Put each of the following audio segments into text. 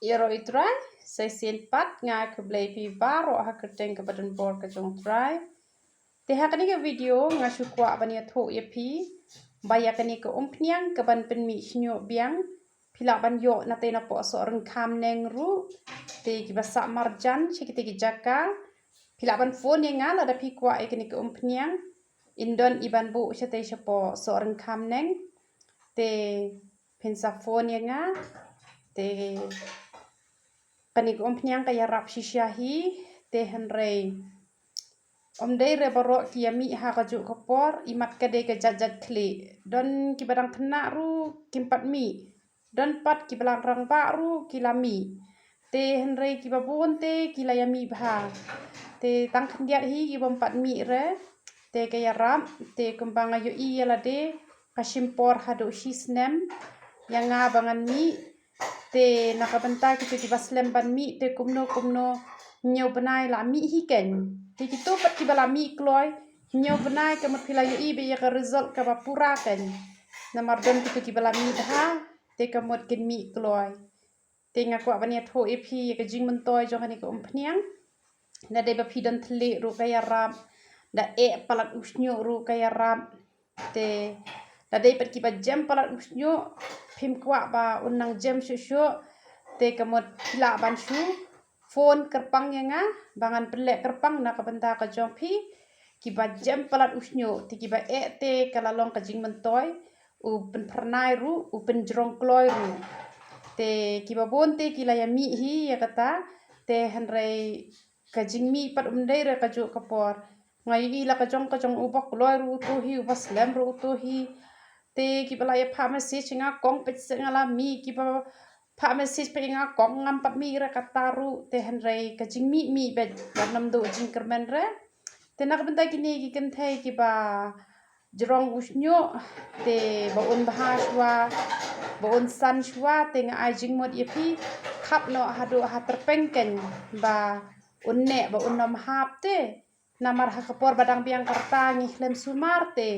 Iro itrai, saya pat ngai ke blay pi baro ha kerteng ke badan bor ke jong trai. Te ha kani ke video ngasu kwa bania tho ye pi. Baya kani ke umpniang ke ban pen mi snyo biang. Pila ban yo na te na po so reng kam neng ru. Te ki basa marjan cikite ki jaka. Pila ban phone yang ngala da pi kwa e kani ke umpniang. Indon iban bu siya te siya po so reng kam neng. Te pensa phone yang nga. Te kanik umpniang kaya rap sisyahi te henrei dei re barok kia mi ha kaju kapor imat kade ke jajat kli don ki barang kena ru kimpat mi don pat ki balang rang baru kilami te henrei ki babon te kilayami bha te tang kendiat hi ki bompat mi re te kaya rap te kembang ayu i yalade kasimpor hadu sisnem yang nga bangan mi te nakabenta kita ti baslem ban mi te kumno nyau benai la mi hi ken te kito pat ki bala mi kloi nyau benai ke mat philayu i be ya ka result ka ba pura ken namar don kito ki bala mi dha te kamot ken mi kloi te ngakwa bania tho e phi ya ka jing mentoi jong ani ko umpniang na de ba phi don thle ru kaya rap da e palat usnyo ru kaya rap te da de pat ki ba jam palat usnyo phim kwa ba unang jam shushu te kamot pila ban shu phone kerpang yang nga bangan pelek kerpang na kabenta ka jong phi ki ba jam palat usnyo te ki ba e te kalalong ka jing mentoi u pen pernai ru u pen jrong kloi ru te ki ba bon te ki la ya mi hi ya kata te henrei ka jing mi pat dei re ka ju kapor ngai i la ka jong u bok kloi ru tu hi u bas lem ru tu hi te ki bala ya pha message nga kong pet se ngala mi ki ba pha message pe nga kong ngam pat mi re kataru te henrei ka jing mi bet nam do jing kermen re te nak benta kini ki ken thai ki ba jrong usnyo te ba un bahaswa ba un san shwa te nga ai jing mod ye phi khap no hadu ha terpengken ba unne ba unom hap te namar ha kapor badang biang karta ngi klem sumar te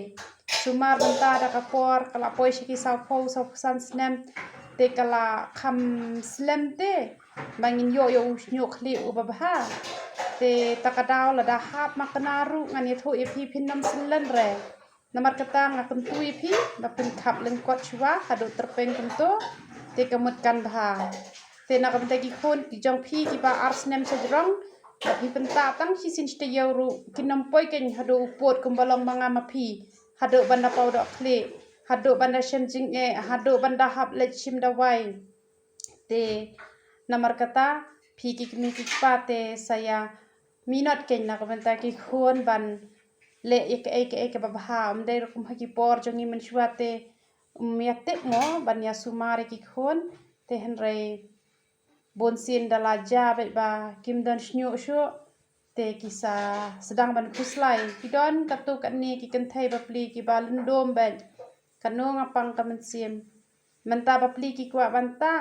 sumar benta da kapor kala poi shiki sau san snem te kala kham slem te bangin yo usnyo khli u babha te takadaw la da hap makanaru ngani tho e phi phinnam slen re namar kata ngakam tu e phi ba pin khap leng kot chwa hadu terpeng kunto te kamut kan bha te nakam te ki khon ki jong phi ki ba arsnem sejrong ba phi penta tang si sin ste yoru kinam poi ken hadu pot kumbalong manga ma phi hadu banda pau do khle hadu banda shenjing e hadu banda hap le chim da wai te namar kata phi ki mi ki pa te saya minot ken nakabenta ki khon ban le ek babha dei rokum haki por jongi men shwate miate mo ban ya sumare ki khon te henrei bonsin dalaja be ba kim dan snyo sho te kisa sedang ban kuslai kidon katu kan ni ki kan thai ba pli ki ba lundom ben kanong apang kamen sim menta ba pli ki kwa banta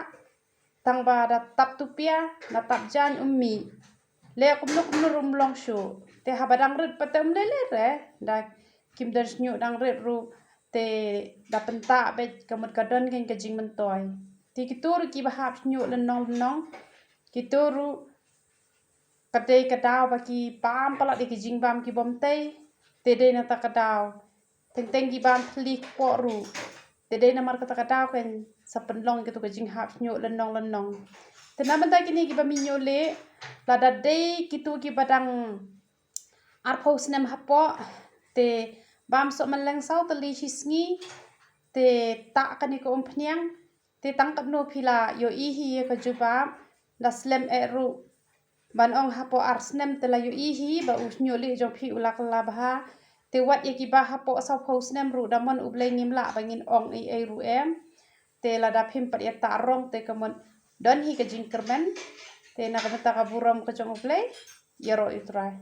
tang ba da tap tupia na tap jan ummi le kumno rum long sho te habadang rit patem le re da kim dan snyo dang rit ru te da penta be kamut kadon ken ka jing mentoi ti kitur ki ba hap snyo lenong kituru kadai kadaw baki pam pala di ki jing bam ki bom tei te de na ta kadaw teng ki bam pli po ru te de na mar kata kadaw ken sa penlong ki tu ka jing hap snyo lenong te na benta kini ki ba minyo le la da dei ki tu ki badang arpos nem hapo te bam so meleng sau te li shisngi te ta kani ko umpniang te tangkap no phila yo i hi ka jubab da slem e ru ban ong hapo arsnem te la yo i hi ba usnyo li jong phi ulak la bha te wat ye ki ba hapo sau phos nem ru da mon uble ngim la bangin ong e ru em te la da phim pat ya ta rong te kamon don hi ka jing kermen te na ka ta ka buram ka jong uble yaro itrai